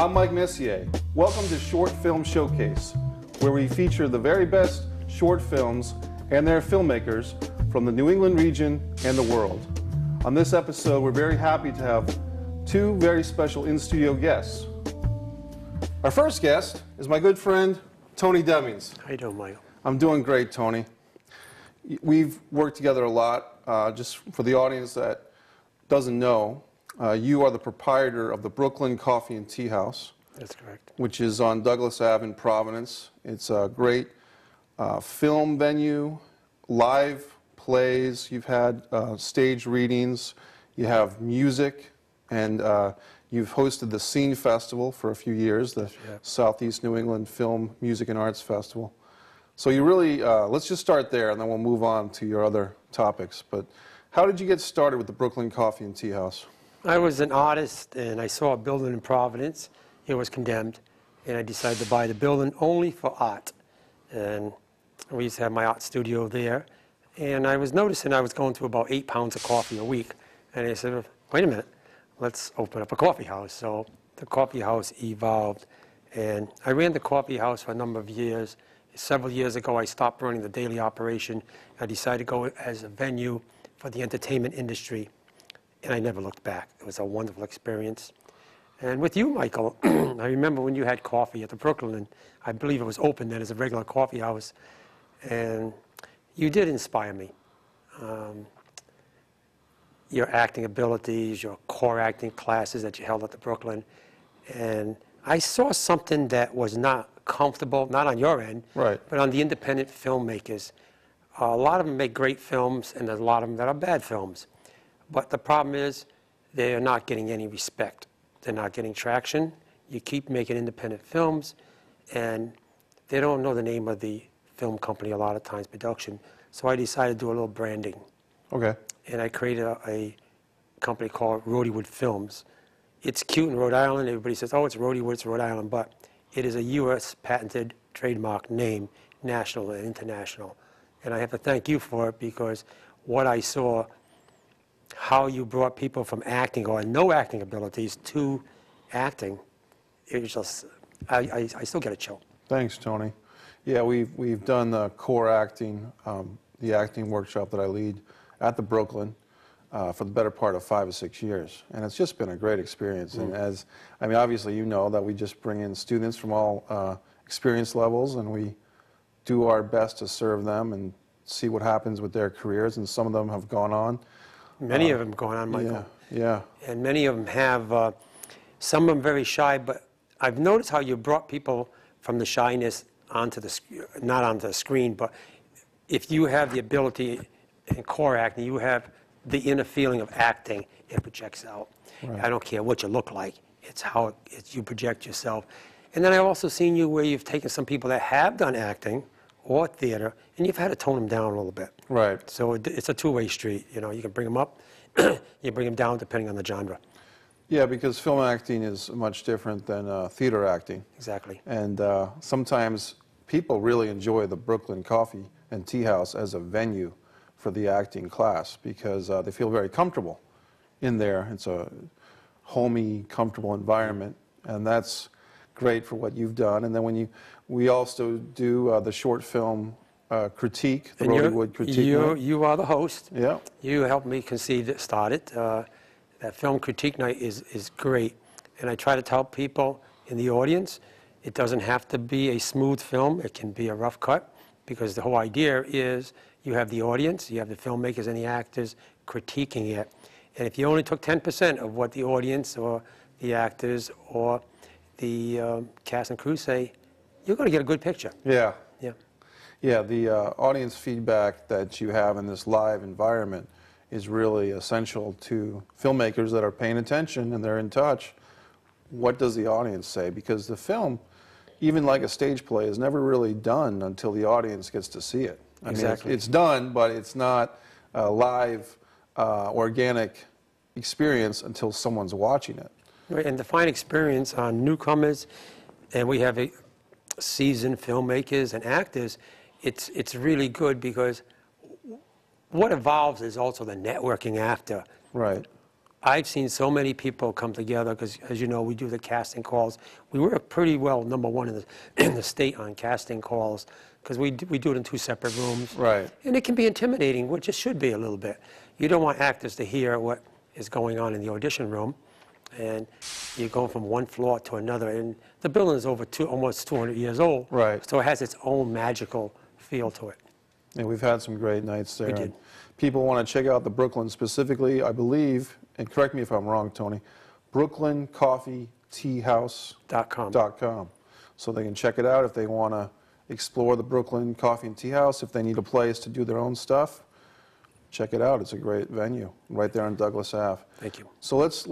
I'm Mike Messier. Welcome to Short Film Showcase, where we feature the very best short films and their filmmakers from the New England region and the world. On this episode, we're very happy to have two very special in-studio guests. Our first guest is my good friend, Tony Demings. How you doing, Michael? I'm doing great, Tony. We've worked together a lot. Just for the audience that doesn't know, you are the proprietor of the Brooklyn Coffee and Tea House. That's correct. Which is on Douglas Ave in Providence. It's a great film venue, live plays. You've had stage readings. You have music, and you've hosted the Scene Festival for a few years, the Southeast New England Film, Music, and Arts Festival. So you really, let's just start there, and then we'll move on to your other topics. But how did you get started with the Brooklyn Coffee and Tea House? I was an artist, and I saw a building in Providence. It was condemned, and I decided to buy the building only for art. And we used to have my art studio there. And I was noticing I was going through about 8 pounds of coffee a week. And I said, wait a minute, let's open up a coffee house. So the coffee house evolved. And I ran the coffee house for a number of years. Several years ago, I stopped running the daily operation. I decided to go as a venue for the entertainment industry. And I never looked back. It was a wonderful experience. And with you, Michael, I remember when you had coffee at the Brooklyn, and I believe it was open then as a regular coffee house, and you did inspire me. Your acting abilities, your core acting classes that you held at the Brooklyn, and I saw something that was not comfortable, not on your end, right, but on the independent filmmakers. A lot of them make great films, and there's a lot of them that are bad films. But the problem is they are not getting any respect. They're not getting traction. You keep making independent films, and they don't know the name of the film company a lot of times, production. So I decided to do a little branding. Okay. And I created a company called Rhodywood Films. It's cute in Rhode Island. Everybody says, oh, it's Rhodywood, it's Rhode Island. But it is a U.S. patented trademark name, national and international. And I have to thank you for it, because what I saw, how you brought people from acting or no acting abilities to acting, it was just, I still get a chill. Thanks, Tony. Yeah, we've done the core acting, the acting workshop that I lead at the Brooklyn for the better part of 5 or 6 years, and it's just been a great experience. And as, I mean, obviously you know that we just bring in students from all experience levels, and we do our best to serve them and see what happens with their careers, and some of them have gone on. Many of them going on, Michael. Yeah. And many of them have, some of them very shy, but I've noticed how you brought people from the shyness onto the, not onto the screen, but if you have the ability in core acting, you have the inner feeling of acting, it projects out. Right. I don't care what you look like, it's how you project yourself. And then I've also seen you where you've taken some people that have done acting or theater, and you've had to tone them down a little bit. Right. So it's a two-way street. You know, you can bring them up, you bring them down depending on the genre. Yeah, because film acting is much different than theater acting. Exactly. And sometimes people really enjoy the Brooklyn Coffee and Tea House as a venue for the acting class, because they feel very comfortable in there. It's a homey, comfortable environment, and that's great for what you've done. And then we also do the short film critique, the Rhodywood critique. You are the host. Yeah. You helped me start it. That film critique night is great. And I try to tell people in the audience, it doesn't have to be a smooth film. It can be a rough cut, because the whole idea is you have the audience, you have the filmmakers and the actors critiquing it. And if you only took 10% of what the audience or the actors or the cast and crew say, you're going to get a good picture. Yeah. Yeah. Yeah, the audience feedback that you have in this live environment is really essential to filmmakers that are paying attention and they're in touch. What does the audience say? Because the film, even like a stage play, is never really done until the audience gets to see it. Exactly. I mean, it's done, but it's not a live, organic experience until someone's watching it. Right, and the fine experience on newcomers, and we have seasoned filmmakers and actors, it's really good, because what evolves is also the networking after. Right. I've seen so many people come together because, as you know, we do the casting calls. We work pretty well, number one in the state on casting calls because we do it in 2 separate rooms. Right. And it can be intimidating, which it should be a little bit. You don't want actors to hear what is going on in the audition room, and you're going from one floor to another. And the building is over almost 200 years old, Right. so it has its own magical feel to it. And we've had some great nights there. We did. And people want to check out the Brooklyn specifically, I believe, and correct me if I'm wrong, Tony, brooklyncoffeeteahouse.com. So they can check it out if they want to explore the Brooklyn Coffee and Tea House, if they need a place to do their own stuff. Check it out. It's a great venue right there on Douglas Ave. Thank you. So let's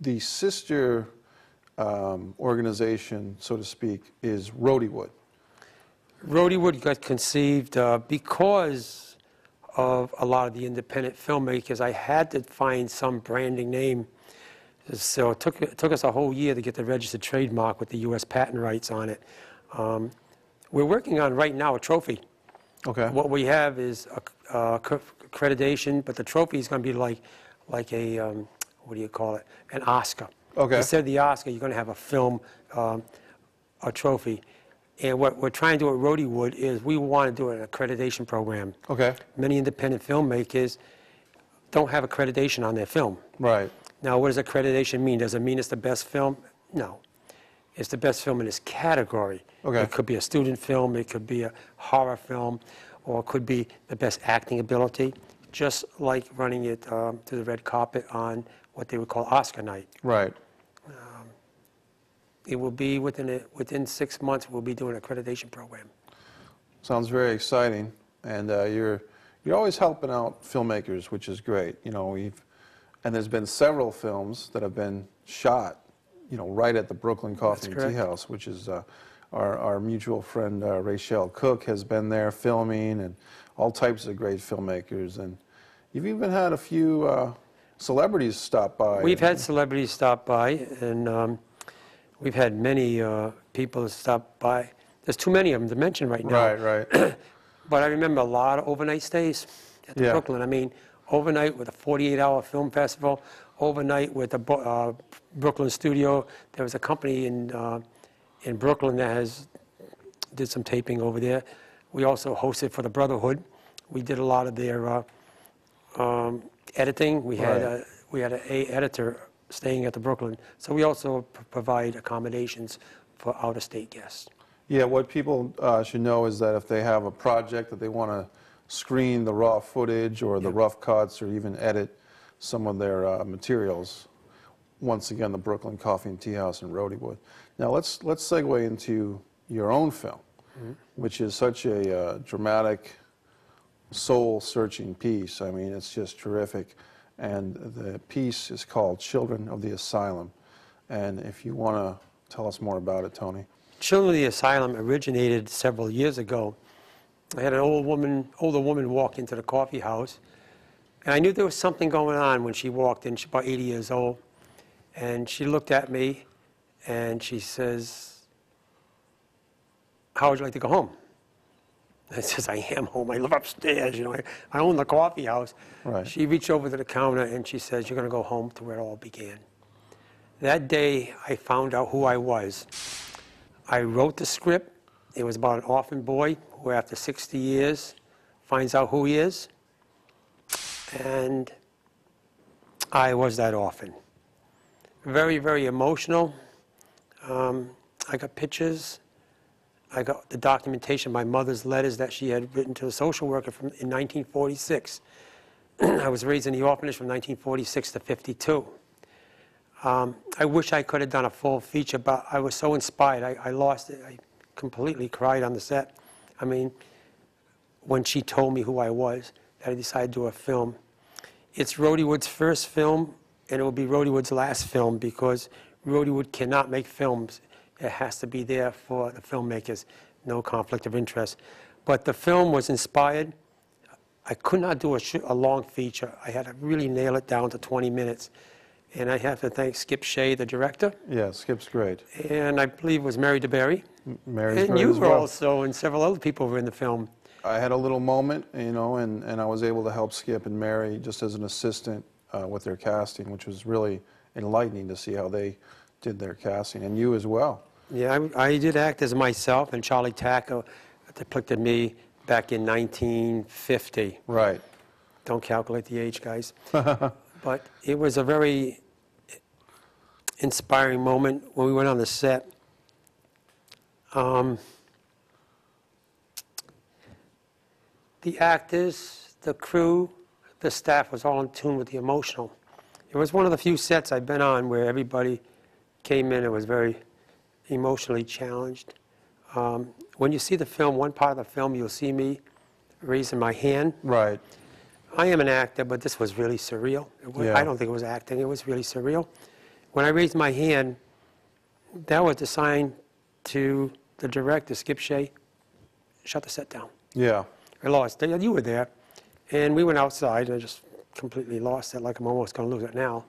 the sister organization, so to speak, is Rhodywood. Rhodywood got conceived because of a lot of the independent filmmakers. I had to find some branding name. So it took us a whole year to get the registered trademark with the U.S. patent rights on it. We're working on right now a trophy. Okay. What we have is accreditation, but the trophy is going to be like a, what do you call it, an Oscar. Okay. Instead of the Oscar, you're going to have a film, a trophy. And what we're trying to do at Rhodywood is we want to do an accreditation program. Okay. Many independent filmmakers don't have accreditation on their film. Right. Now, what does accreditation mean? Does it mean it's the best film? No. It's the best film in its category. Okay. It could be a student film, it could be a horror film, or it could be the best acting ability, just like running it to the red carpet on what they would call Oscar night. Right. It will be within 6 months, we'll be doing an accreditation program. Sounds very exciting, and you're always helping out filmmakers, which is great. You know, and there's been several films that have been shot, you know, right at the Brooklyn Coffee and Tea House, which is our mutual friend Rachel Cook has been there filming, and all types of great filmmakers. And you've even had a few celebrities stop by. We've had celebrities stop by, and we've had many people stop by. There's too many of them to mention right now. Right. But I remember a lot of overnight stays at the Brooklyn. I mean, overnight with a 48-hour film festival, overnight with the Brooklyn studio. There was a company in Brooklyn that did some taping over there. We also hosted for the Brotherhood. We did a lot of their editing. We had an editor staying at the Brooklyn. So we also provide accommodations for out-of-state guests. Yeah, what people should know is that if they have a project that they want to screen the raw footage or the rough cuts or even edit some of their materials, once again, the Brooklyn Coffee and Tea House in Rhodywood. Now let's segue into your own film, which is such a dramatic, soul-searching piece. I mean, it's just terrific. And the piece is called Children of the Asylum. And if you want to tell us more about it, Tony. Children of the Asylum originated several years ago. I had an older woman walk into the coffee house, and I knew there was something going on when she walked in. She's about 80 years old. And she looked at me, and she says, "How would you like to go home?" I says, "I am home. I live upstairs. You know, I own the coffee house." Right. She reached over to the counter, and she says, "You're going to go home to where it all began." That day, I found out who I was. I wrote the script. It was about an orphan boy who, after 60 years, finds out who he is. And I was that orphan. Very, very emotional. I got pictures. I got the documentation, my mother's letters that she had written to a social worker in 1946. I was raised in the orphanage from 1946 to 52. I wish I could have done a full feature, but I was so inspired. I lost it. I completely cried on the set. I mean, when she told me who I was, that I decided to do a film. It's Rhodywood's first film, and it will be Rhodywood's last film because Rhodywood cannot make films. It has to be there for the filmmakers, no conflict of interest. But the film was inspired. I could not do a long feature. I had to really nail it down to 20 minutes. And I have to thank Skip Shea, the director. Yeah, Skip's great. And I believe it was Mary DeBerry. Mary's and great you as were well. also, and several other people were in the film. I had a little moment, you know, and I was able to help Skip and Mary just as an assistant with their casting, which was really enlightening to see how they did their casting, and you as well. Yeah, I did act as myself, and Charlie Tacker depicted me back in 1950. Right. Don't calculate the age, guys. But it was a very inspiring moment when we went on the set. The actors, the crew, the staff was all in tune with the emotional. It was one of the few sets I've been on where everybody came in and was very emotionally challenged. When you see the film, one part of the film, you'll see me raising my hand. Right. I am an actor, but this was really surreal. Yeah. I don't think it was acting. It was really surreal. When I raised my hand, that was the sign to the director, Skip Shea, shut the set down. Yeah. I lost it. You were there. And we went outside, and I just completely lost it, like I'm almost going to lose it now.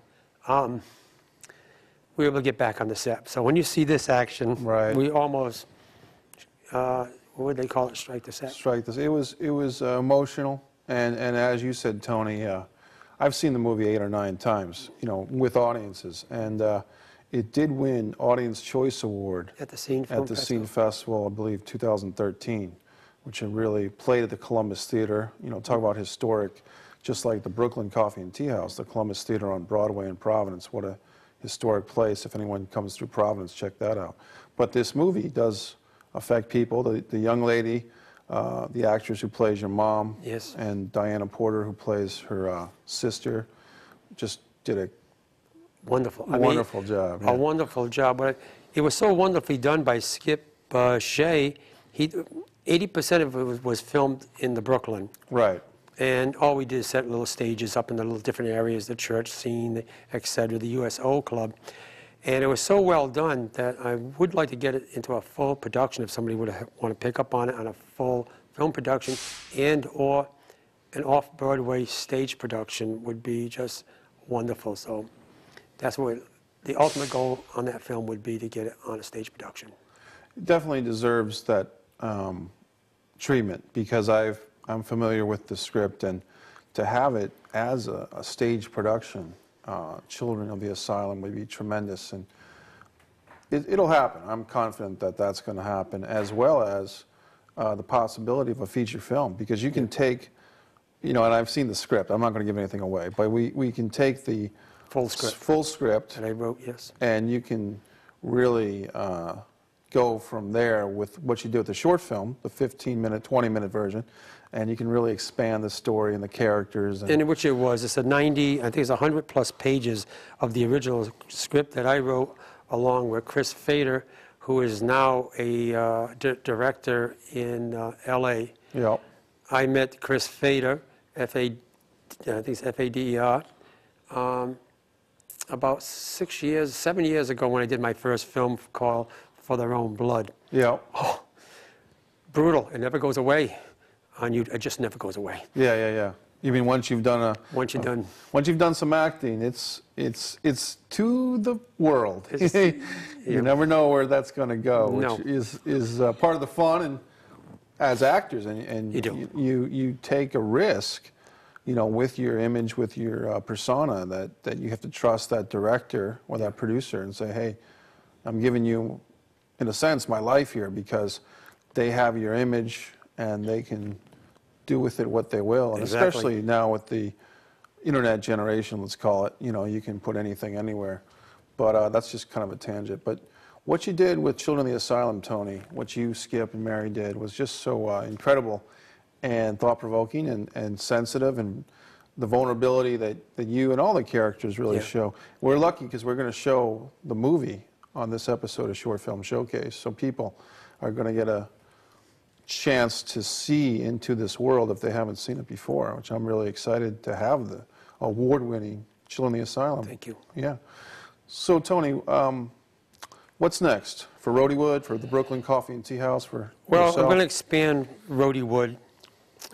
We were able to get back on the set. So when you see this action, Right. we almost, what would they call it, strike the set? Strike this. It was emotional, and as you said, Tony, I've seen the movie 8 or 9 times, with audiences, and it did win Audience Choice Award At the Scene Film at the Festival. Scene Festival, I believe, 2013, which it really played at the Columbus Theater. Talk about historic, just like the Brooklyn Coffee and Tea House, the Columbus Theater on Broadway in Providence. What a historic place. If anyone comes through Providence, check that out. But this movie does affect people. The young lady, the actress who plays your mom, Yes. and Diana Porter, who plays her sister, just did a Wonderful. wonderful job. A Yeah. wonderful job. But it was so wonderfully done by Skip Shea. 80% of it was filmed in the Brooklyn. Right. And all we did is set little stages up in the little different areas, the church scene, et cetera, the USO Club. And it was so well done that I would like to get it into a full production if somebody would want to pick up on it on a full film production, and or an off-Broadway stage production would be just wonderful. So that's what the ultimate goal on that film would be, to get it on a stage production. It definitely deserves that treatment, because I'm familiar with the script, and to have it as a stage production, Children of the Asylum, would be tremendous, and it'll happen. I'm confident that that's going to happen, as well as the possibility of a feature film, because you can take, and I've seen the script, I'm not going to give anything away, but we can take the Full script. that I wrote, yes. and you can really go from there with what you do with the short film, the 15-minute, 20-minute version, and you can really expand the story and the characters. And which it was. It's a 90, I think it's 100-plus pages of the original script that I wrote, along with Chris Fader, who is now a director in L.A. Yeah. I met Chris Fader, I think it's F-A-D-E-R, about 7 years ago, when I did my first film called For Their Own Blood. Yeah. Oh, brutal. It never goes away on you. It just never goes away. Yeah. You mean once you've done Once you're done. Once you've done some acting, it's to the world. You never know where that's going to go, which No. is part of the fun, and as actors, and You do. you take a risk, with your image, with your persona, that you have to trust that director or that producer and say, hey, I'm giving you, in a sense, my life here, because they have your image and they can do with it what they will. And Exactly. especially now with the internet generation, let's call it, you can put anything anywhere. But that's just kind of a tangent. But what you did with Children of the Asylum, Tony, what you, Skip, and Mary did was just so incredible and thought-provoking and sensitive, and the vulnerability that you and all the characters really show. We're lucky because we're going to show the movie on this episode of Short Film Showcase, so people are going to get a chance to see into this world if they haven't seen it before, which I'm really excited to have the award-winning Children of the Asylum. Thank you. Yeah. So, Tony, what's next for Rhodywood, for the Brooklyn Coffee and Tea House, for Well, yourself? I'm going to expand Rhodywood.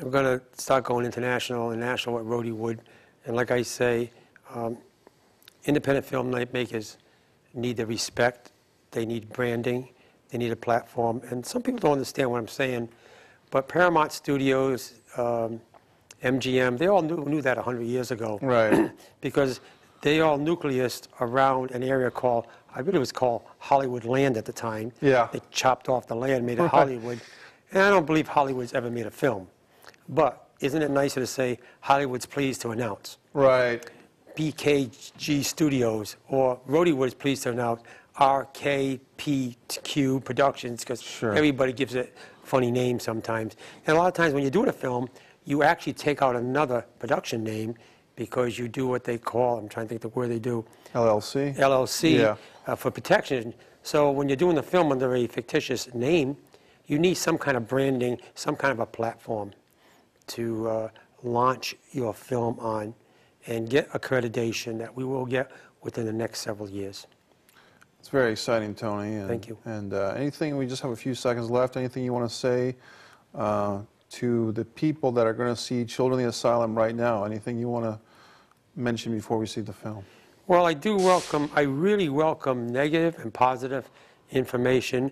We're going to start going international and national at Rhodywood. And like I say, independent filmmakers need the respect. They need branding. They need a platform. And some people don't understand what I'm saying. But Paramount Studios MGM, they all knew that 100 years ago. Right. Because they all nucleused around an area called, I believe it was called Hollywood Land at the time. Yeah. They chopped off the land, made it Hollywood. And I don't believe Hollywood's ever made a film. But isn't it nicer to say Hollywood's pleased to announce? Right. BKG Studios, or Rhodeywood's pleased to announce RKPQ Productions, because Sure. everybody gives it funny names sometimes. And a lot of times when you're doing a film, you actually take out another production name because you do what they call, I'm trying to think the word they do, LLC. LLC, Yeah. For protection. So when you're doing the film under a fictitious name, you need some kind of branding, some kind of a platform to launch your film on and get accreditation that we will get within the next several years. It's very exciting, Tony. And, Thank you. And anything, we just have a few seconds left, anything you want to say to the people that are going to see Children in the Asylum right now? Anything you want to mention before we see the film? Well, I really welcome negative and positive information.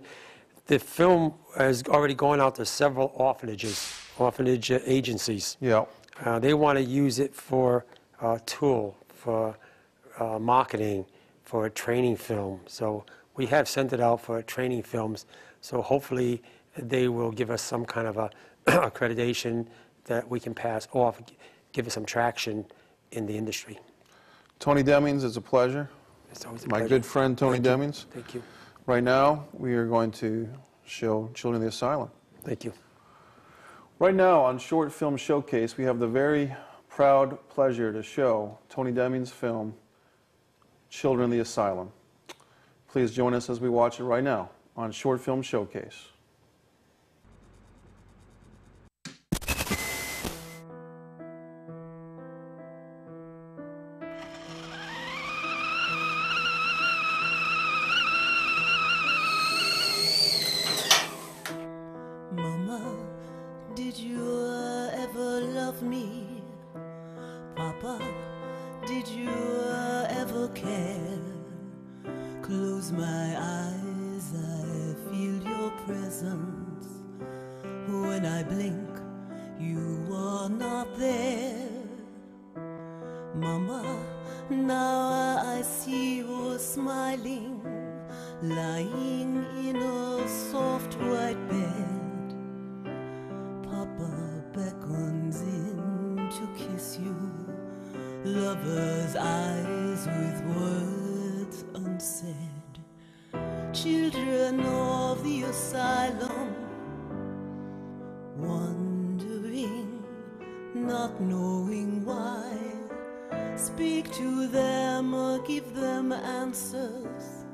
The film has already gone out to several orphanage agencies. Yeah. They want to use it for a tool, for marketing, for a training film. So we have sent it out for training films. So hopefully they will give us some kind of a accreditation that we can pass off, give us some traction in the industry. Tony Demings, it's a pleasure. It's always a My pleasure. good friend Tony Thank you. Demings. Thank you. Right now, we are going to show Children in the Asylum. Thank you. Right now on Short Film Showcase, we have the very proud pleasure to show Tony Demings' film, Children in the Asylum. Please join us as we watch it right now on Short Film Showcase. Mama, did you ever love me? Papa, did you ever care? Close my eyes, I feel your presence. When I blink, you are not there. Mama, now I see you smiling, lying in a soft white bed. Papa beckons in to kiss you, lover's eyes with words unsaid. Children of the asylum, wondering, not knowing why. Speak to them or give them answers.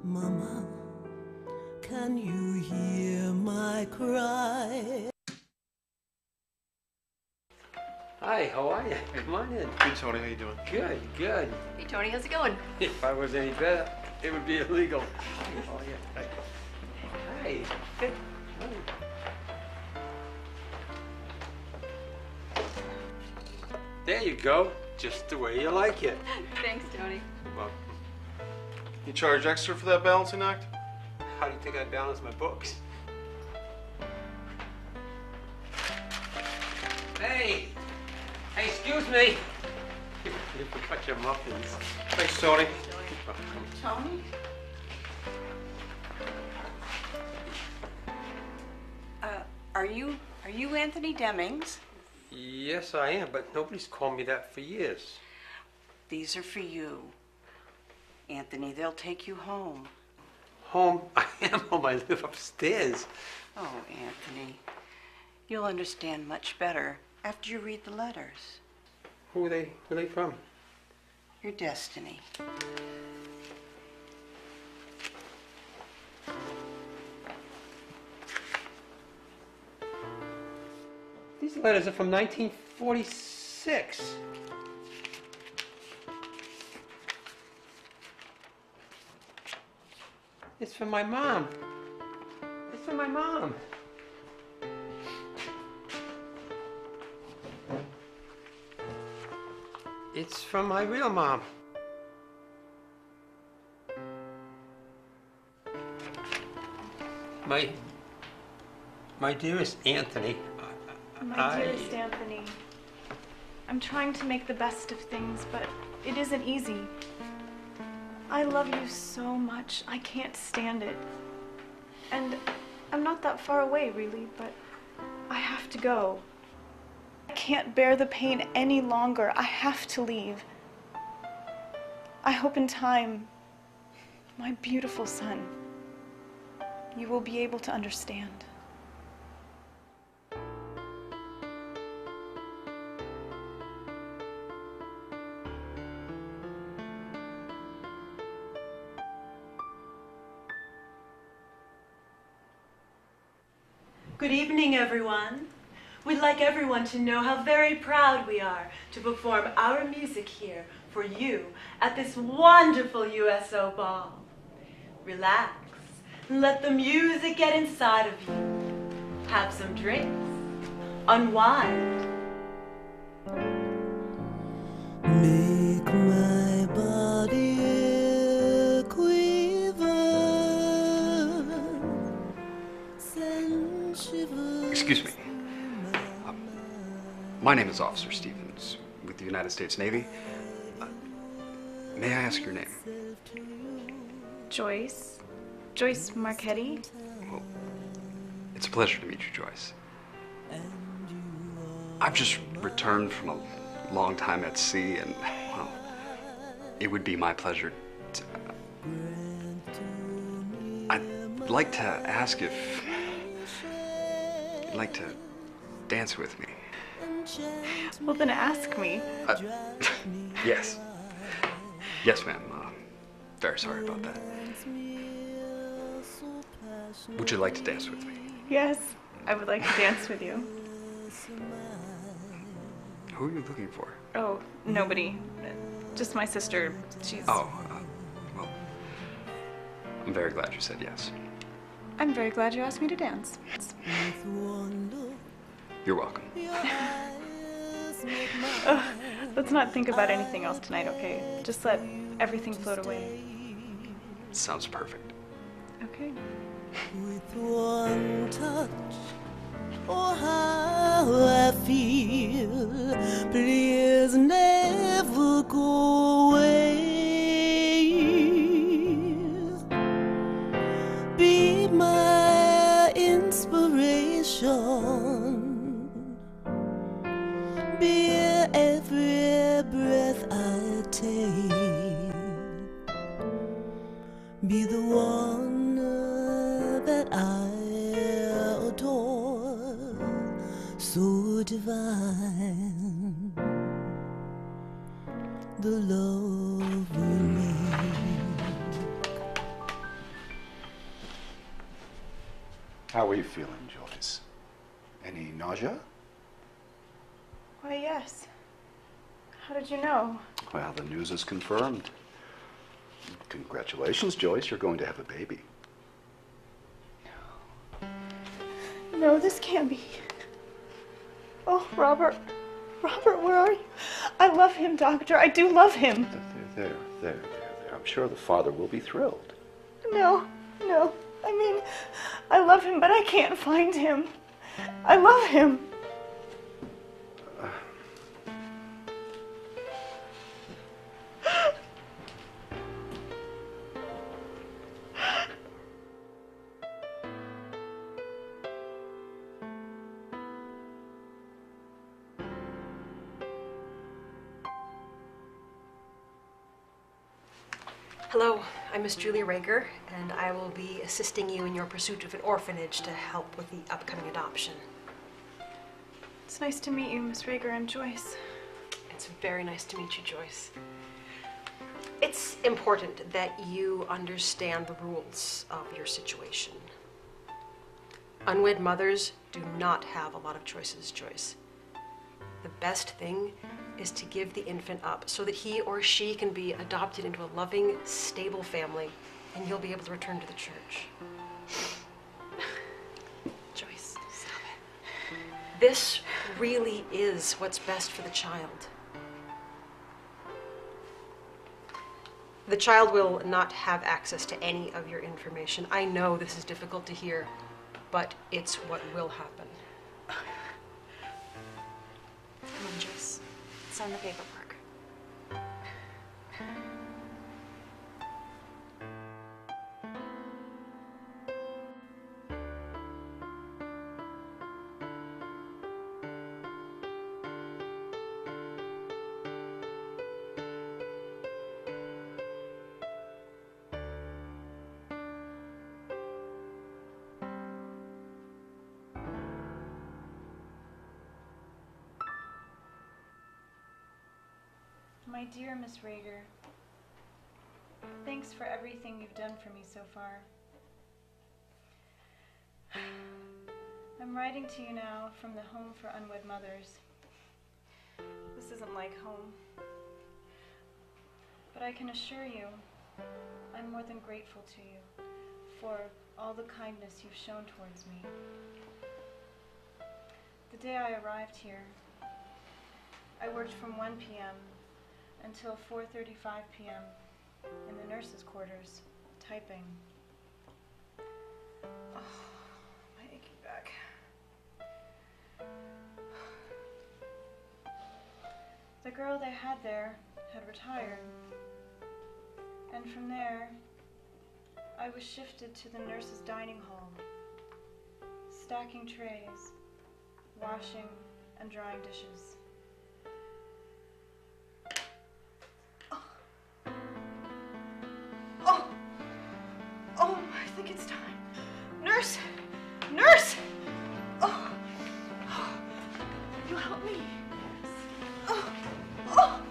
Mama, can you hear my cry? Hi, how are you? Come on in. Hey Tony, how you doing? Good, good. Hey Tony, how's it going? If I was any better, it would be illegal. Oh, yeah. Hi. Good. There you go. Just the way you like it. Thanks, Tony. Well, You charge extra for that balancing act? how do you think I balance my books? Hey! Hey, excuse me! You forgot your muffins. Thanks, Tony. Tony? Are you Anthony Demings? Yes, I am, but nobody's called me that for years. These are for you. Anthony, they'll take you home. Home? I am home. I live upstairs. Oh, Anthony, you'll understand much better after you read the letters. Who are they from? Your destiny. These letters are from 1946. It's from my mom. It's from my mom. It's from my real mom. My dearest Anthony, My dearest Anthony, I'm trying to make the best of things, but it isn't easy. I love you so much. I can't stand it. And I'm not that far away, really, but I have to go. I can't bear the pain any longer. I have to leave. I hope in time, my beautiful son, you will be able to understand. Good evening, everyone. We'd like everyone to know how very proud we are to perform our music here for you at this wonderful USO ball. Relax and let the music get inside of you. Have some drinks. Unwind. Make my body quiver. Send shivers. Excuse me. My name is Officer Stevens with the United States Navy. May I ask your name? Joyce? Joyce Marchetti? Well, it's a pleasure to meet you, Joyce. I've just returned from a long time at sea, and, well, it would be my pleasure to... I'd like to ask if you'd like to dance with me. Well, then ask me. Yes. Yes, ma'am. Very sorry about that. Would you like to dance with me? Yes, I would like to dance with you. Who are you looking for? Oh, nobody. Just my sister. She's... Oh, well, I'm very glad you said yes. I'm very glad you asked me to dance. You're welcome. Let's not think about anything else tonight, okay? Just let everything float away. Sounds perfect. Okay. With one touch, oh how I feel. Please never go away. Be my inspiration. Be every breath I take. Be the one that I adore, so divine. The love we make. How are you feeling, Joyce? Any nausea? Why, yes. How did you know? Well, the news is confirmed. Congratulations, Joyce. You're going to have a baby. No, this can't be. Oh, Robert. Robert, where are you? I love him, Doctor. I do love him. There. I'm sure the father will be thrilled. No. I mean, I love him, but I can't find him. I love him. Hello, I'm Miss Julia Rager, and I will be assisting you in your pursuit of an orphanage to help with the upcoming adoption. It's nice to meet you, Miss Rager. I'm Joyce. It's very nice to meet you, Joyce. It's important that you understand the rules of your situation. Unwed mothers do not have a lot of choices, Joyce. The best thing is to give the infant up so that he or she can be adopted into a loving, stable family, and you'll be able to return to the church. Joyce, stop it. This really is what's best for the child. The child will not have access to any of your information. I know this is difficult to hear, but it's what will happen. Come on, Joyce. Sign the paperwork. My dear Miss Rager, thanks for everything you've done for me so far. I'm writing to you now from the Home for Unwed Mothers. This isn't like home, but I can assure you I'm more than grateful to you for all the kindness you've shown towards me. The day I arrived here, I worked from 1 p.m. until 4:35 p.m. in the nurses' quarters, typing. Oh, my aching back. The girl they had there had retired, and from there, I was shifted to the nurses' dining hall, stacking trays, washing and drying dishes. Oh, I think it's time. Nurse! Nurse! Oh, you help me. Oh, oh.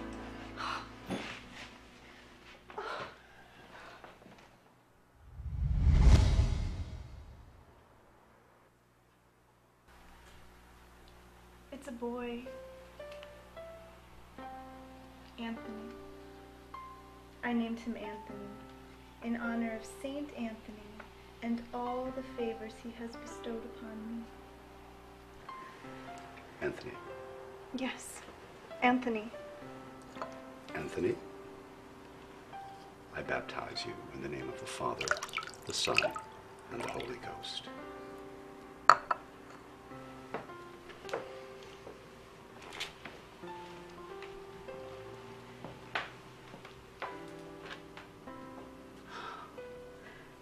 It's a boy. Anthony. I named him Anthony in honor of Saint Anthony and all the favors he has bestowed upon me. Anthony. Yes, Anthony. Anthony, I baptize you in the name of the Father, the Son, and the Holy Ghost.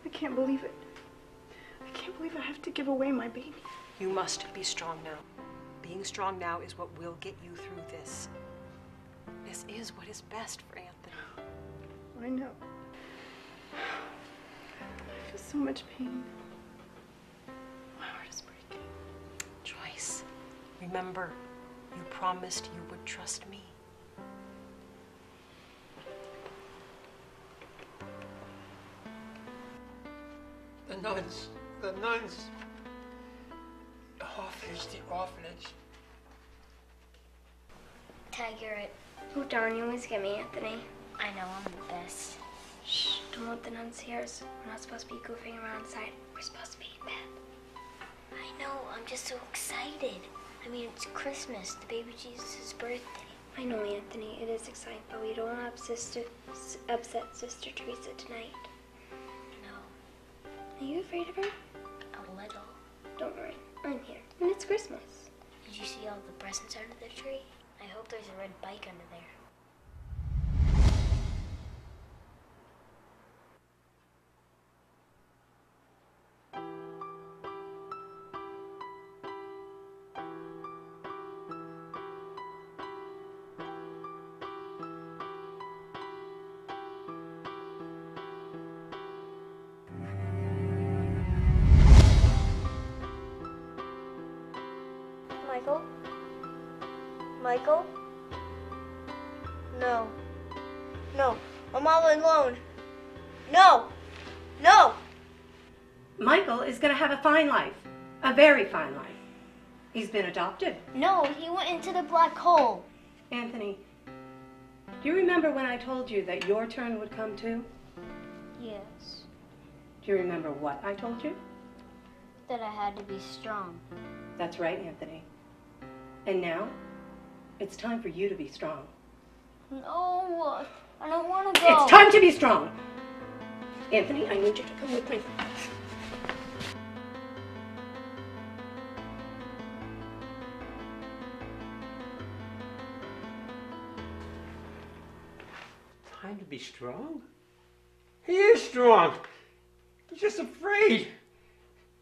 I can't believe it. I can't believe I have to give away my baby. You must be strong now. Being strong now is what will get you through this. This is what is best for Anthony. I know. I feel so much pain. My heart is breaking. Joyce, remember, you promised you would trust me. The nuns, the orphanage. Tiger it. Oh darn, you always get me, Anthony. I know, I'm the best. Shh, don't let the nuns hear us. We're not supposed to be goofing around inside. We're supposed to be in bed. I know, I'm just so excited. I mean, it's Christmas, the baby Jesus' birthday. I know, Anthony, it is exciting, but we don't upset Sister Teresa tonight. No. Are you afraid of her? A little. Don't worry, I'm here. And it's Christmas. Did you see all the presents under the tree? I hope there's a red bike under there. Michael? Michael? No. No. I'm all alone. No! No! Michael is going to have a fine life. A very fine life. He's been adopted. No, he went into the black hole. Anthony, do you remember when I told you that your turn would come too? Yes. Do you remember what I told you? That I had to be strong. That's right, Anthony. And now, it's time for you to be strong. No, I don't want to go. It's time to be strong! Anthony, I need you to come with me. time to be strong? He is strong. He's just afraid.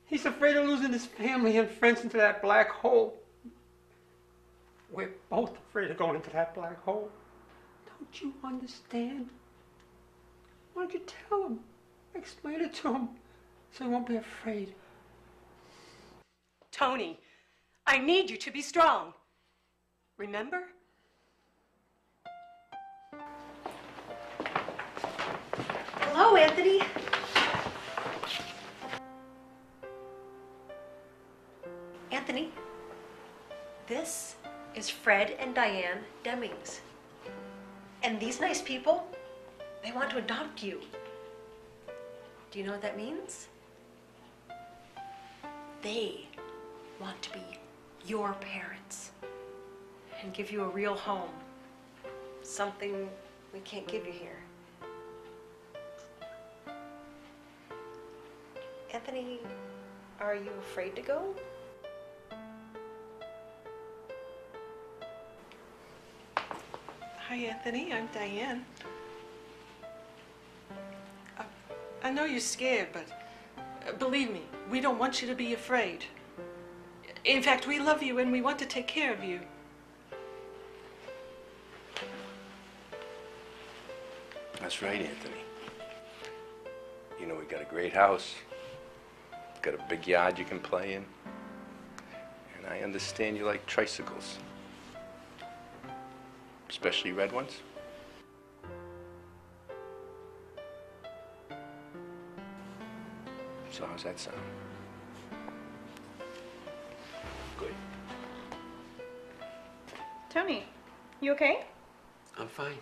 He's afraid of losing his family and friends into that black hole. We're both afraid of going into that black hole. Don't you understand? Why don't you tell him? Explain it to him so he won't be afraid. Tony, I need you to be strong. Remember? Hello, Anthony. Anthony, this is Fred and Diane Demings. And these nice people, they want to adopt you. Do you know what that means? They want to be your parents and give you a real home. Something we can't give you here. Anthony, are you afraid to go? Hi, Anthony. I'm Diane. I know you're scared, but believe me, we don't want you to be afraid. In fact, we love you and we want to take care of you. That's right, Anthony. You know, we got a great house, got a big yard you can play in, and I understand you like tricycles, especially red ones. So how's that sound? Good. Tony, you okay? I'm fine.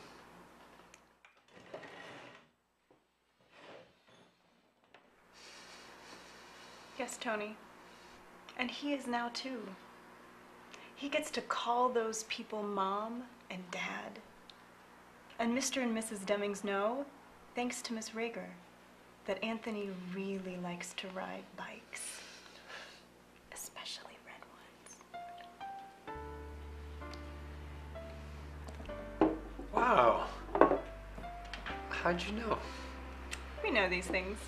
Yes, Tony. And he is now too. He gets to call those people Mom and Dad. And Mr. and Mrs. Demings know, thanks to Miss Rager, that Anthony really likes to ride bikes. Especially red ones. Wow. How'd you know? We know these things.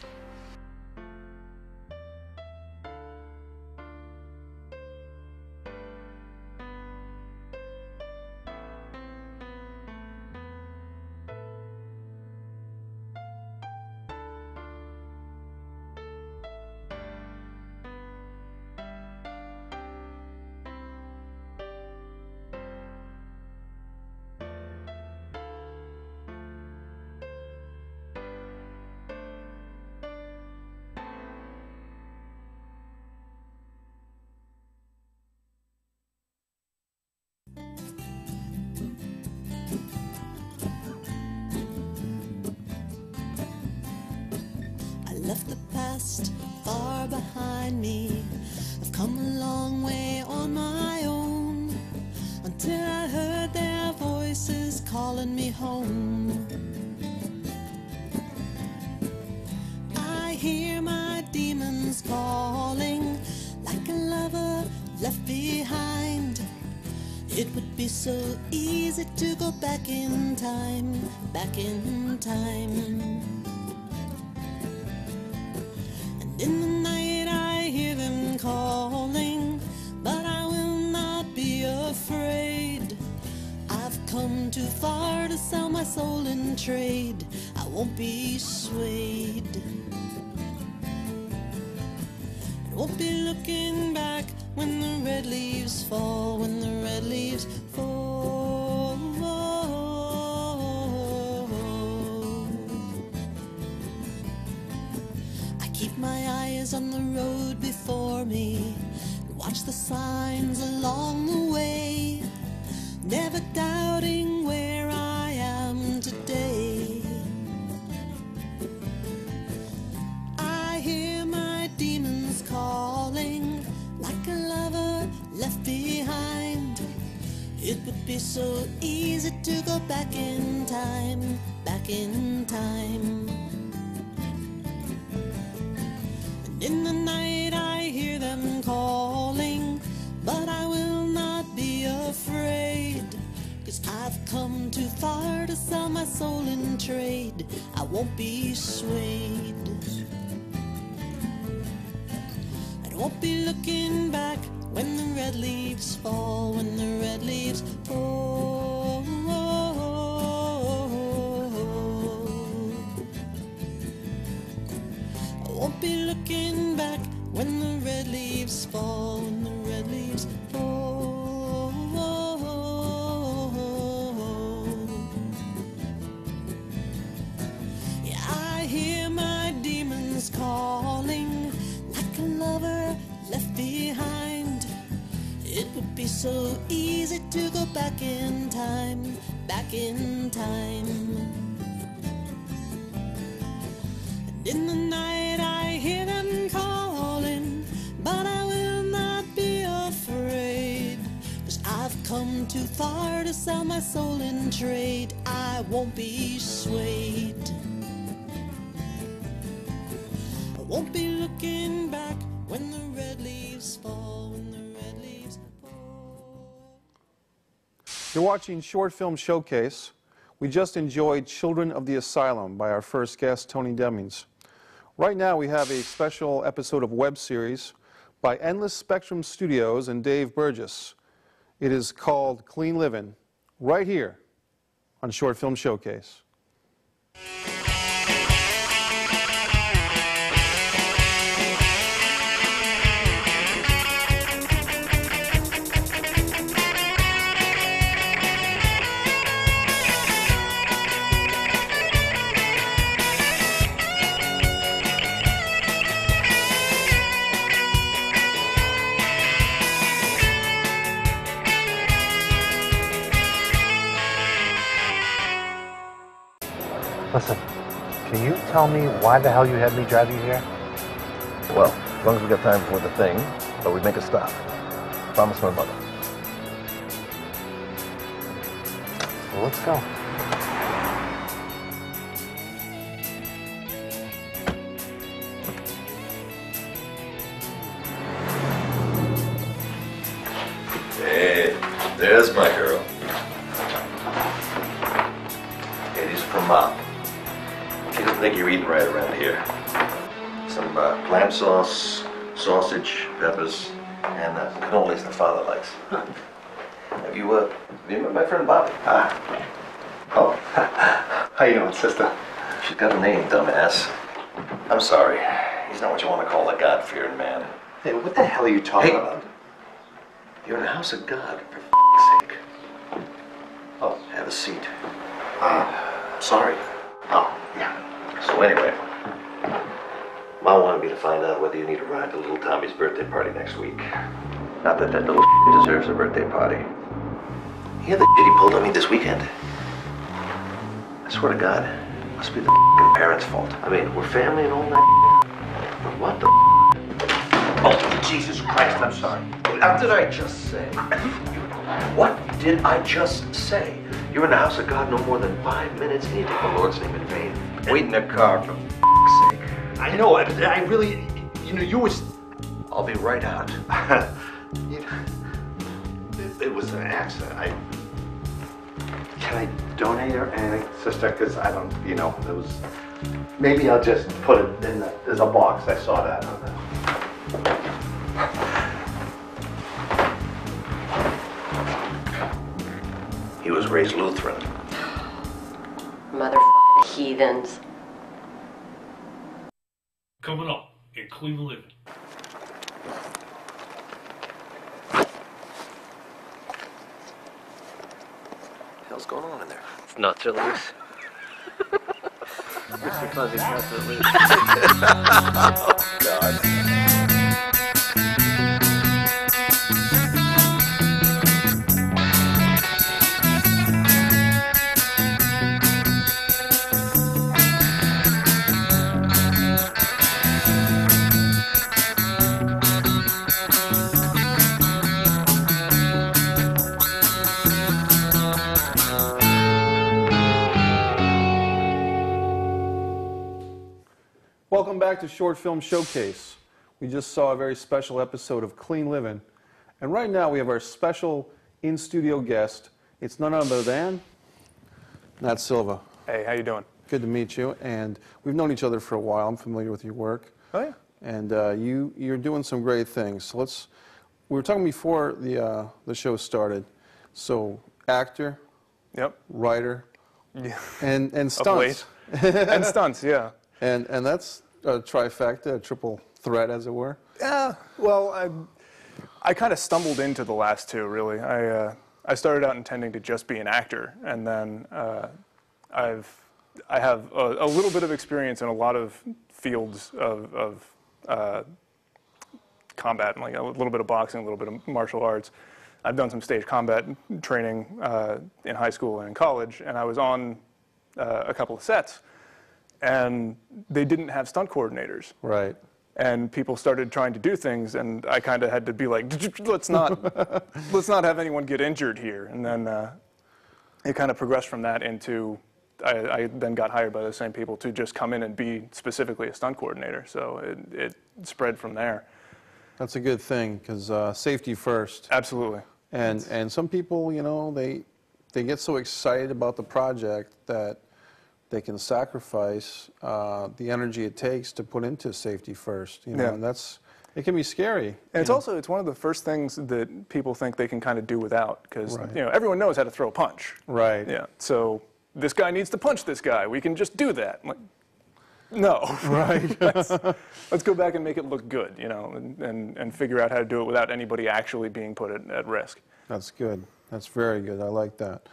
Left the past far behind me. I've come a long way on my own, until I heard their voices calling me home. I hear my demons calling, like a lover left behind. It would be so easy to go back in time, back in time. In the night I hear them calling, but I will not be afraid. I've come too far to sell my soul in trade. I won't be swayed. I won't be looking back when the red leaves fall, when the red leaves fall. Keep my eyes on the road before me, watch the signs along the way, never doubting where I am today. I hear my demons calling, like a lover left behind. It would be so easy to go back in time, back in time. In the night I hear them calling, but I will not be afraid, 'cause I've come too far to sell my soul in trade. trade, I won't be swayed. I won't be looking back when the red leaves fall, when the red leaves fall. I won't be looking back when the red leaves fall, when the red leaves fall. Yeah, I hear my demons calling like a lover left behind. It would be so easy to go back in time, back in time. And in the night I hear them calling, but I will not be afraid, 'cause I've come too far to sell my soul in trade. I won't be swayed. I won't be looking back when the red leaves fall, when the red leaves fall. You're watching Short Film Showcase. We just enjoyed Children of the Asylum by our first guest, Tony Demings. Right now we have a special episode of web series by Endless Spectrum Studios and Dave Burgess. It is called Clean Livin', right here on Short Film Showcase. Listen, can you tell me why the hell you had me drive you here? Well, as long as we got time before the thing, but we make a stop. Promise my mother. Well, let's go. Hey, there's my girl. Hey, these are from Mom. She doesn't think you're eating right around here. Some clam sauce, sausage, peppers, and cannolis the father likes. Huh. Have you met my friend Bobby? Oh, how you doing, sister? She's got a name, dumbass. I'm sorry. He's not what you want to call a God-fearing man. Hey, what the hell are you talking about? You're in the house of God, for f***'s sake. Oh, have a seat. Sorry. Oh, yeah. So anyway, Mom wanted me to find out whether you need a ride to little Tommy's birthday party next week. Not that little deserves a birthday party. You hear the shit he pulled on me this weekend? I swear to God, it must be the parents' fault. I mean, we're family and all that, but what the Oh, Jesus Christ, I'm sorry. What did I just say? What did I just say? You're in the house of God no more than 5 minutes, and you take the Lord's name in vain. Wait in the car, for f***'s sake. I know, I really, you was... I'll be right out. It was an accident. Can I donate or anything, sister? Because I don't, it was... Maybe I'll just put it in there's a box. I saw that on there. He was raised Lutheran. Motherfucking heathens. Coming up in Clean Livin'. What's going on in there? It's nuts are loose. Mr. Fuzzy's nuts are loose. Oh, God. Welcome back to Short Film Showcase. We just saw a very special episode of Clean Livin', and right now we have our special in-studio guest. It's none other than Nat Silva. Hey, how you doing? Good to meet you. And we've known each other for a while. I'm familiar with your work. Oh, yeah. And you're doing some great things. So we were talking before the show started. So actor, yep, writer, yeah, and stunts. And stunts, yeah. And that's a trifecta, a triple threat, as it were. Yeah. Well, I kind of stumbled into the last two, really. I started out intending to just be an actor, and then I have a little bit of experience in a lot of fields of combat, like a little bit of boxing, a little bit of martial arts. I've done some stage combat training in high school and in college, and I was on a couple of sets, and they didn't have stunt coordinators. Right. And people started trying to do things, and I kind of had to be like, let's not have anyone get injured here. And then it kind of progressed from that into, I then got hired by the same people to just come in and be specifically a stunt coordinator. So it spread from there. That's a good thing, because safety first. Absolutely. And some people, you know, they get so excited about the project that they can sacrifice the energy it takes to put into safety first. You know, Yeah. and it can be scary. And it's one of the first things that people think they can kind of do without, because Right. you know, everyone knows how to throw a punch. Right. Yeah. So this guy needs to punch this guy. We can just do that. I'm like, no. Right. let's go back and make it look good, you know, and figure out how to do it without anybody actually being put at risk. That's good. That's very good. I like that.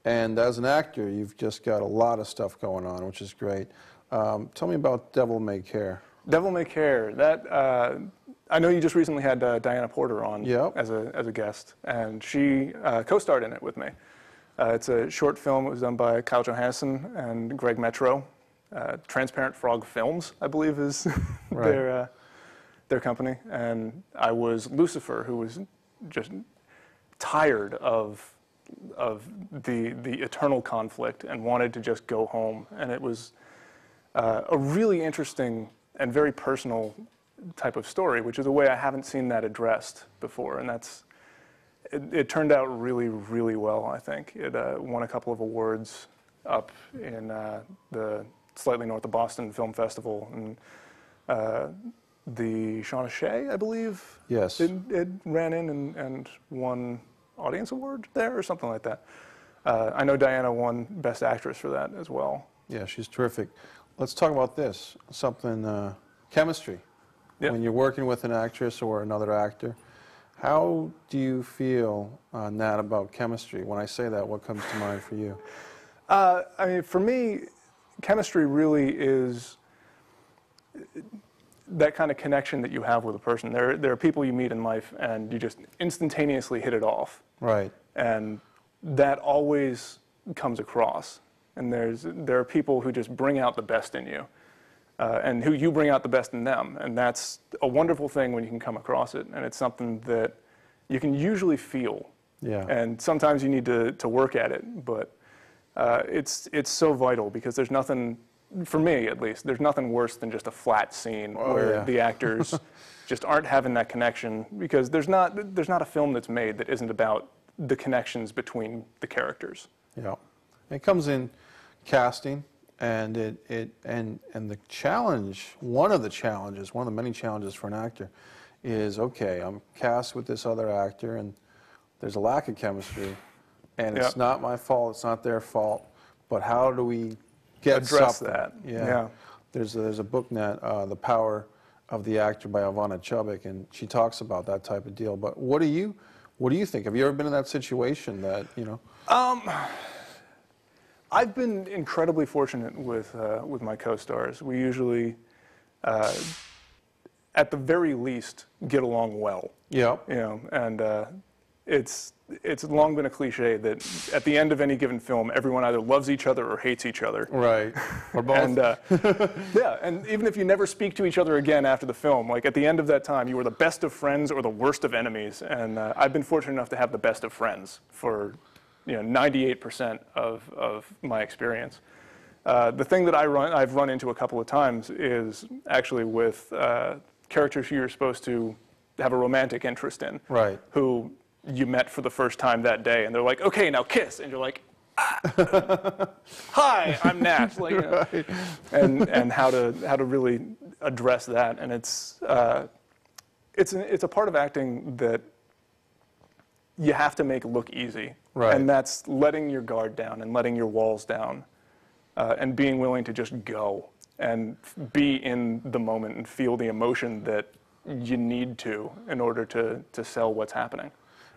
And as an actor, you've just got a lot of stuff going on, which is great. Tell me about Devil May Care. Devil May Care. That I know you just recently had Diana Porter on Yep. as a guest, and she co-starred in it with me. It's a short film. It was done by Kyle Johansson and Greg Metro. Transparent Frog Films, I believe, is Right. their company. And I was Lucifer, who was just tired of the eternal conflict and wanted to just go home. And it was a really interesting and very personal type of story, which is a way I haven't seen that addressed before. And it turned out really, really well, I think. It won a couple of awards up in the slightly north of Boston Film Festival. And the Shauna Shea, I believe, Yes. it ran in and won Audience Award there or something like that. I know Diana won Best Actress for that as well. Yeah, she's terrific. Let's talk about this, something, chemistry. Yep. When you're working with an actress or another actor, how do you feel, Nat, about chemistry? When I say that, what comes to mind for you? I mean, for me, chemistry really is that kind of connection that you have with a person. There are people you meet in life and you just instantaneously hit it off. Right. And that always comes across. And there are people who just bring out the best in you, and who you bring out the best in them. And that's a wonderful thing when you can come across it. And it's something that you can usually feel. Yeah. And sometimes you need to work at it, but it's so vital, because there's nothing, for me at least, there's nothing worse than just a flat scene where yeah. the actors just aren't having that connection, because there's not a film that's made that isn't about the connections between the characters. Yeah. It comes in casting, and the challenge, one of the many challenges for an actor is, okay, I'm cast with this other actor and there's a lack of chemistry, and it's not my fault, it's not their fault, but how do we address something? that? Yeah. There's a book, Nat, The Power of the Actor by Ivana Chubbuck, and she talks about that type of deal. But what do you think? Have you ever been in that situation that, you know? I've been incredibly fortunate with my co-stars. We usually, at the very least, get along well. Yeah. You know, and it's long been a cliche that at the end of any given film, everyone either loves each other or hates each other. Right. Or both. And yeah, and even if you never speak to each other again after the film, like at the end of that time, you were the best of friends or the worst of enemies. And I've been fortunate enough to have the best of friends for 98% of my experience. The thing that I've run into a couple of times is actually with characters who you're supposed to have a romantic interest in. Right. Who you met for the first time that day, and they're like, okay, now kiss. And you're like, hi, I'm Nat, like, you know, Right. and how to really address that, and it's a part of acting that you have to make look easy, Right. and that's letting your guard down and letting your walls down, and being willing to just go and be in the moment and feel the emotion that you need to in order to sell what's happening.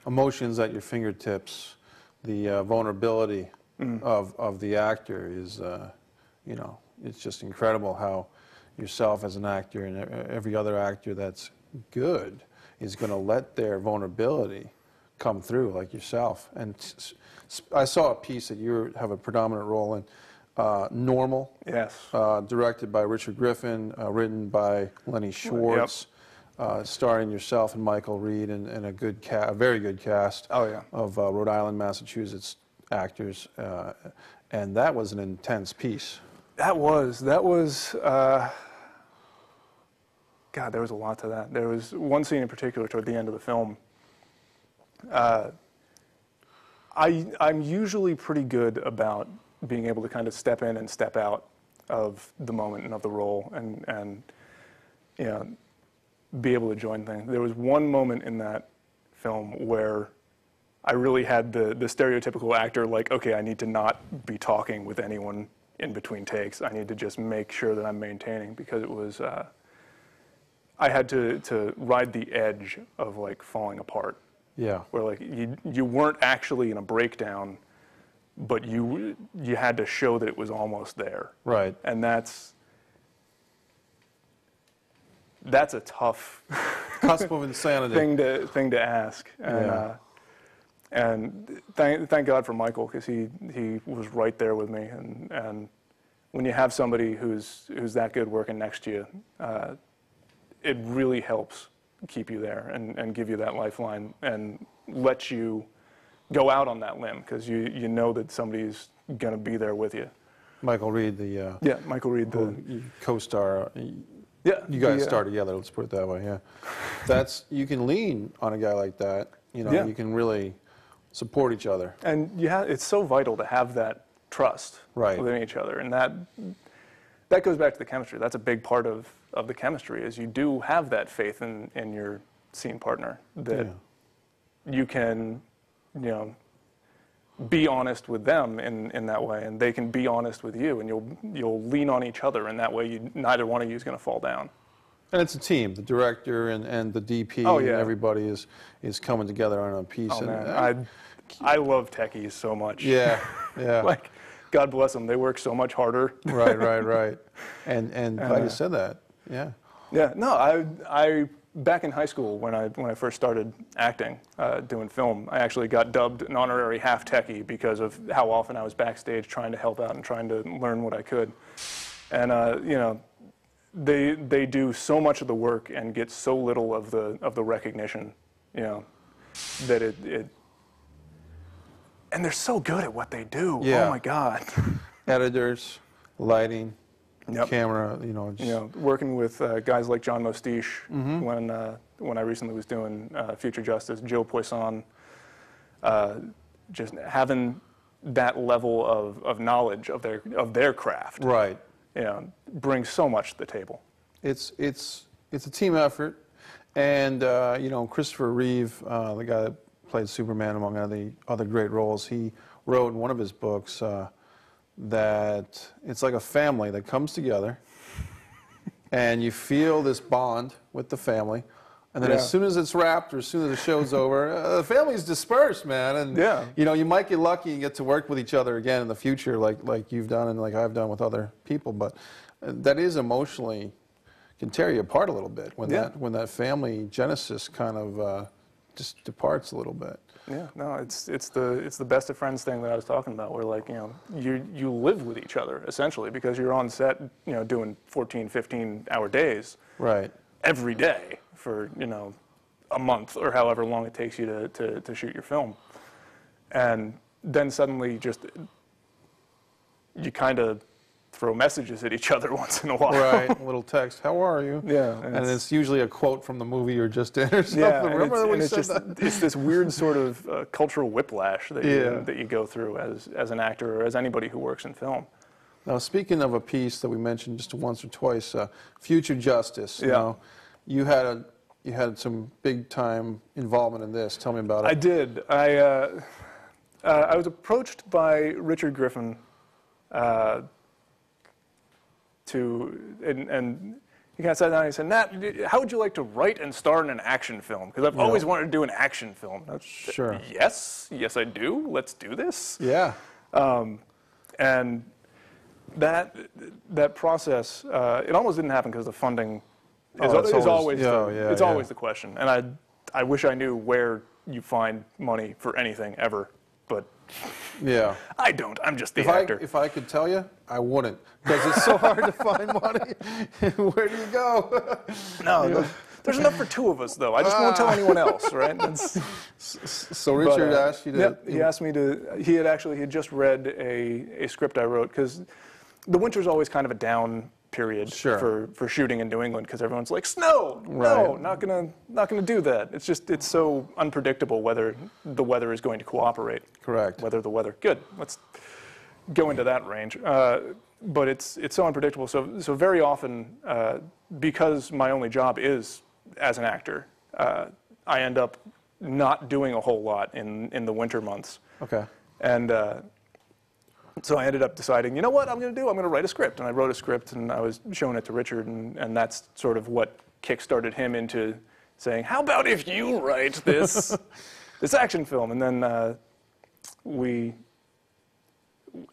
Emotions at your fingertips, the vulnerability of the actor is, you know, it's just incredible how yourself as an actor and every other actor that's good is going to let their vulnerability come through, like yourself. And I saw a piece that you have a predominant role in, Normal. Yes. Directed by Richard Griffin, written by Lenny Schwartz. Starring yourself and Michael Reed and a very good cast of Rhode Island, Massachusetts actors, and that was an intense piece. That was, God, there was a lot to that. There was one scene in particular toward the end of the film. I'm usually pretty good about being able to kind of step in and step out of the moment and of the role and you know, be able to join things. There was one moment in that film where I really had the stereotypical actor, like, okay, I need to not be talking with anyone in between takes. I need to just make sure that I'm maintaining, because it was, I had to ride the edge of like falling apart. Yeah. Where like you weren't actually in a breakdown, but you had to show that it was almost there. Right. And that's a tough cusp of insanity thing to ask. And and thank God for Michael, because he was right there with me. And when you have somebody who's that good working next to you, it really helps keep you there and give you that lifeline and let you go out on that limb, because you know that somebody's going to be there with you. Michael Reed, Michael Reed, the co-star. Yeah, you guys star together. Let's put it that way. Yeah, you can lean on a guy like that. You know, you can really support each other. And it's so vital to have that trust within each other, and that goes back to the chemistry. That's a big part of the chemistry, is you do have that faith in your scene partner, that you can, you know, be honest with them in that way, and they can be honest with you, and you'll lean on each other, and that way neither one of you is going to fall down. And it's a team. The director and the DP and everybody is coming together on a piece. Oh, man. I love techies so much. Yeah. Like, God bless them. They work so much harder. Right. And glad you said that. Yeah. Yeah. No, I back in high school when I first started acting, doing film, I actually got dubbed an honorary half techie because of how often I was backstage trying to help out and trying to learn what I could. And you know, they do so much of the work and get so little of the recognition, you know, that it and they're so good at what they do. Yeah. Oh my God. Editors, lighting, camera, you know. Working with guys like John Mostiche when I recently was doing Future Justice, Jill Poisson, just having that level of knowledge of their craft. Right. You know, brings so much to the table. It's a team effort, and you know, Christopher Reeve, the guy that played Superman among other great roles, he wrote in one of his books that it's like a family that comes together, and you feel this bond with the family, and then as soon as it's wrapped or as soon as the show's over, the family's dispersed, man. And you know, you might get lucky and get to work with each other again in the future, like you've done and like I've done with other people. But that is emotionally can tear you apart a little bit when that family genesis kind of just departs a little bit. Yeah, no, it's the best of friends thing that I was talking about, where like, you know, you live with each other essentially, because you're on set, you know, doing 14, 15-hour days. Right. Every day for, you know, a month or however long it takes you to shoot your film. And then suddenly just you kind of throw messages at each other once in a while. Right, a little text, how are you? Yeah. And it's usually a quote from the movie you're just in or something. Yeah, Remember and when we it's said just, that? it's this weird sort of cultural whiplash that, that you go through as an actor or as anybody who works in film. Now, speaking of a piece that we mentioned just once or twice, Future Justice. You know, you had some big time involvement in this. Tell me about it. I did. I was approached by Richard Griffin and he kind of sat down and he said, "Nat, how would you like to write and star in an action film? Because I've always wanted to do an action film." Sure. Yes, I do. Let's do this. Yeah. And that process, it almost didn't happen because the funding is always the question. And I wish I knew where you find money for anything ever, but I don't. I'm just the actor. If I could tell you, I wouldn't, because it's so hard to find money. Where do you go? No, there's enough for two of us, though. I just won't tell anyone else, right? So Richard asked you to... Yep, he asked me to... He had just read a script I wrote, because the winter's always kind of a down period for shooting in New England, because everyone's like, snow! No, not gonna do that. It's so unpredictable whether the weather is going to cooperate. Correct. Whether the weather... Good, let's go into that range. But it's so unpredictable. So very often, because my only job is as an actor, I end up not doing a whole lot in the winter months. Okay. And so I ended up deciding, you know what I'm going to do? I'm going to write a script. And I wrote a script, and I was showing it to Richard, and that's sort of what kick-started him into saying, how about if you write this this action film? And then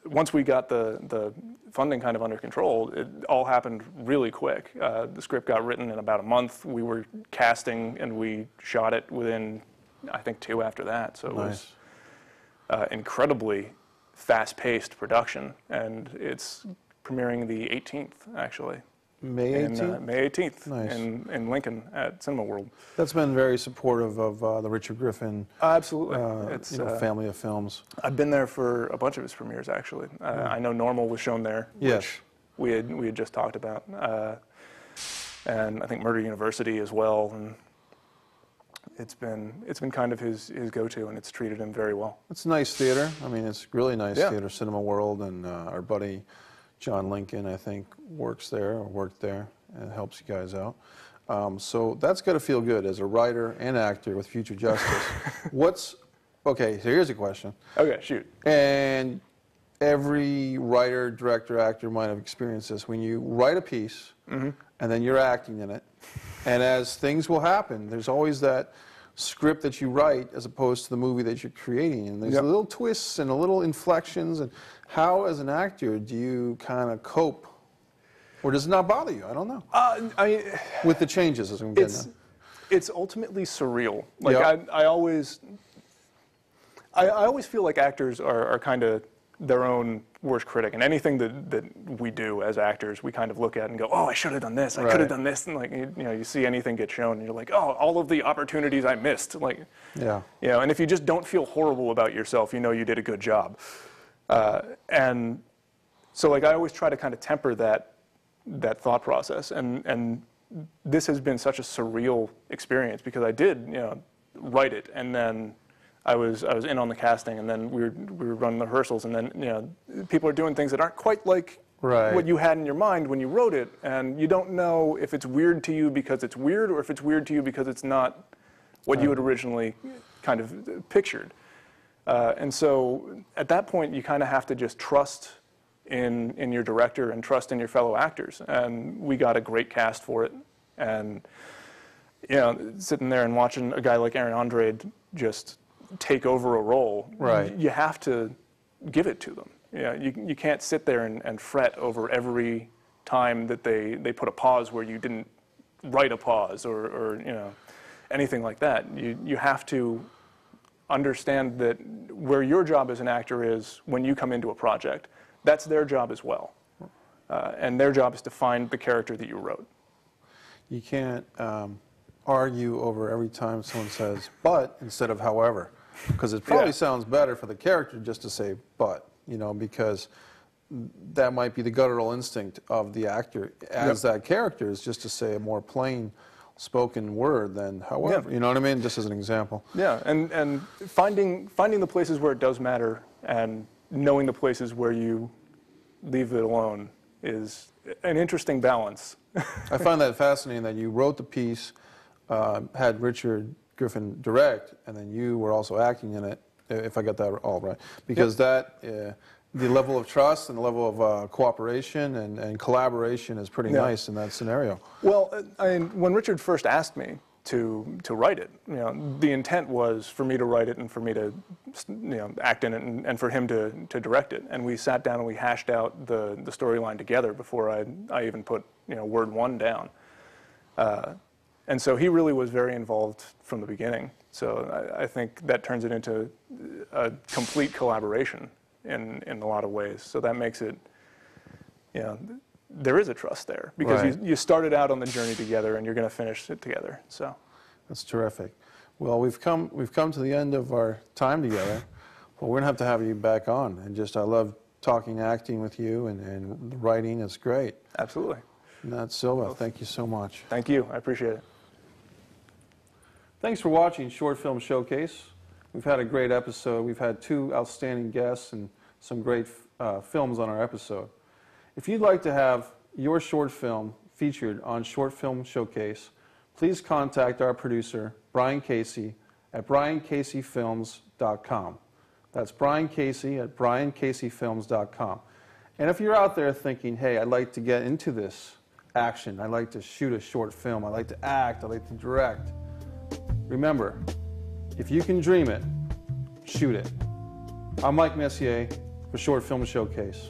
once we got the funding kind of under control, it all happened really quick. The script got written in about a month. We were casting, and we shot it within, I think, 2 after that. So it was incredibly fast-paced production, and it's premiering the 18th, actually. May 18th? May 18th, nice. in Lincoln at Cinema World. That's been very supportive of the Richard Griffin absolutely. Family of films. I've been there for a bunch of his premieres, actually. I know Normal was shown there, which we had just talked about, and I think Murder University as well. And it's been kind of his go-to, and it's treated him very well. It's nice theater. I mean, it's really nice theater, Cinema World, and our buddy John Lincoln, I think, worked there and helps you guys out. So that's got to feel good as a writer and actor with Future Justice. Okay, so here's a question. Okay, shoot. And every writer, director, actor might have experienced this. When you write a piece, and then you're acting in it, and as things will happen, there's always that script that you write as opposed to the movie that you're creating. And there's little twists and little inflections. And how, as an actor, do you kind of cope? Or does it not bother you? I don't know. With the changes, as I'm getting at. It's ultimately surreal. Like, I always feel like actors are kind of their own worst critic, and anything that we do as actors, we kind of look at and go, oh, I should have done this, I could have done this, and like, you see anything get shown, and you're like, oh, all of the opportunities I missed, like, and if you just don't feel horrible about yourself, you did a good job, and so like I always try to kind of temper that thought process, and this has been such a surreal experience because I did write it, and then I was in on the casting, and then we were running the rehearsals, and then people are doing things that aren't quite like what you had in your mind when you wrote it, and you don't know if it's weird to you because it's weird, or if it's weird to you because it's not what you had originally kind of pictured. And so at that point, you kind of have to just trust in your director and trust in your fellow actors, and we got a great cast for it, and sitting there and watching a guy like Aaron Andrade just take over a role, you have to give it to them. You can't sit there and fret over every time that they put a pause where you didn't write a pause or anything like that. You have to understand that where your job as an actor is when you come into a project, that's their job as well. And their job is to find the character that you wrote. You can't argue over every time someone says but instead of however, because it probably sounds better for the character just to say but, because that might be the guttural instinct of the actor as that character, is just to say a more plain spoken word than however. You know what I mean? Just as an example. Yeah, and finding the places where it does matter and knowing the places where you leave it alone is an interesting balance. I find that fascinating that you wrote the piece, had Richard Griffin direct, and then you were also acting in it, if I got that all right. Because that, the level of trust and the level of cooperation and collaboration is pretty nice in that scenario. Well, when Richard first asked me to write it, the intent was for me to write it and for me to act in it and for him to direct it. And we sat down and we hashed out the storyline together before I even put word one down. And so he really was very involved from the beginning. So I think that turns it into a complete collaboration in a lot of ways. So that makes it, there is a trust there because you started out on the journey together and you're going to finish it together. So that's terrific. Well, we've come to the end of our time together. Well, we're going to have you back on. And I love talking acting with you and writing. It's great. Absolutely. Nat Silva, thank you so much. Thank you. I appreciate it. Thanks for watching Short Film Showcase. We've had a great episode. We've had 2 outstanding guests and some great films on our episode. If you'd like to have your short film featured on Short Film Showcase, please contact our producer, Bryan Casey, at bryancaseyfilms.com. That's Bryan Casey at bryancaseyfilms.com. And if you're out there thinking, hey, I'd like to get into this action, I'd like to shoot a short film, I'd like to act, I'd like to direct, remember, if you can dream it, shoot it. I'm Mike Messier for Short Film Showcase.